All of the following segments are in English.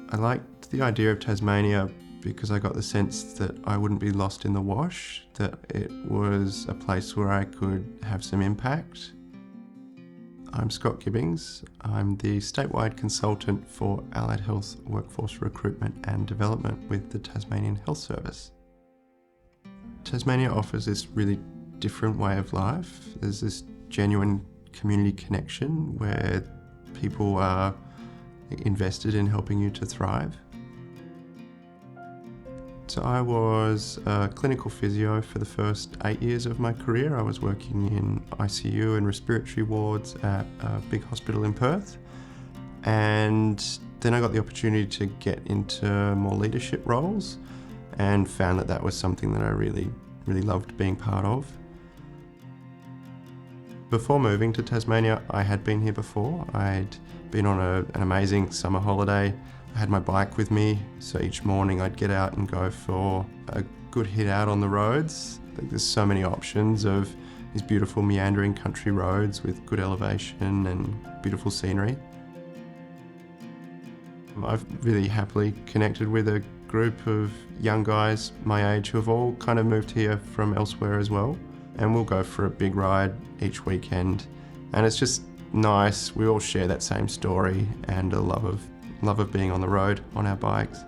I liked the idea of Tasmania because I got the sense that I wouldn't be lost in the wash, that it was a place where I could have some impact. I'm Scott Gibbings. I'm the statewide consultant for Allied Health Workforce Recruitment and Development with the Tasmanian Health Service. Tasmania offers this really different way of life. There's this genuine community connection where people are invested in helping you to thrive. So I was a clinical physio for the first 8 years of my career. I was working in ICU and respiratory wards at a big hospital in Perth. And then I got the opportunity to get into more leadership roles and found that that was something that I really loved being part of. Before moving to Tasmania, I had been here before. I'd been on an amazing summer holiday. I had my bike with me, so each morning I'd get out and go for a good hit out on the roads. There's so many options of these beautiful meandering country roads with good elevation and beautiful scenery. I've really happily connected with a group of young guys my age who have all kind of moved here from elsewhere as well. And we'll go for a big ride each weekend. And it's just nice, we all share that same story and a love of being on the road on our bikes.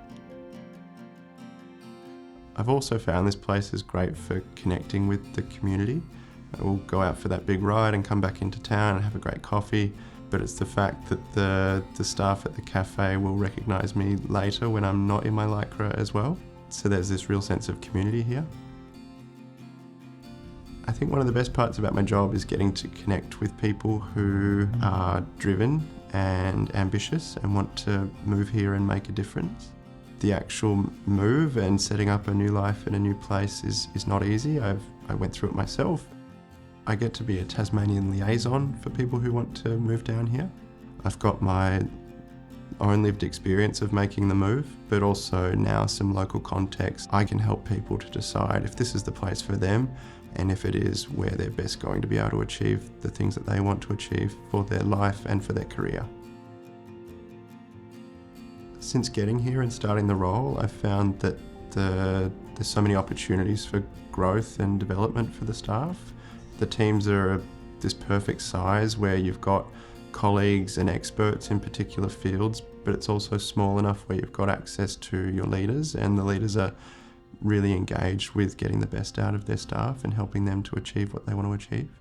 I've also found this place is great for connecting with the community. We'll go out for that big ride and come back into town and have a great coffee, but it's the fact that the staff at the cafe will recognise me later when I'm not in my lycra as well. So there's this real sense of community here. I think one of the best parts about my job is getting to connect with people who are driven and ambitious and want to move here and make a difference. The actual move and setting up a new life in a new place is not easy. I went through it myself. I get to be a Tasmanian liaison for people who want to move down here. I've got my own lived experience of making the move, but also now some local context. I can help people to decide if this is the place for them and if it is where they're best going to be able to achieve the things that they want to achieve for their life and for their career. Since getting here and starting the role, I've found that there's so many opportunities for growth and development for the staff. The teams are this perfect size where you've got colleagues and experts in particular fields, but it's also small enough where you've got access to your leaders, and the leaders are really engaged with getting the best out of their staff and helping them to achieve what they want to achieve.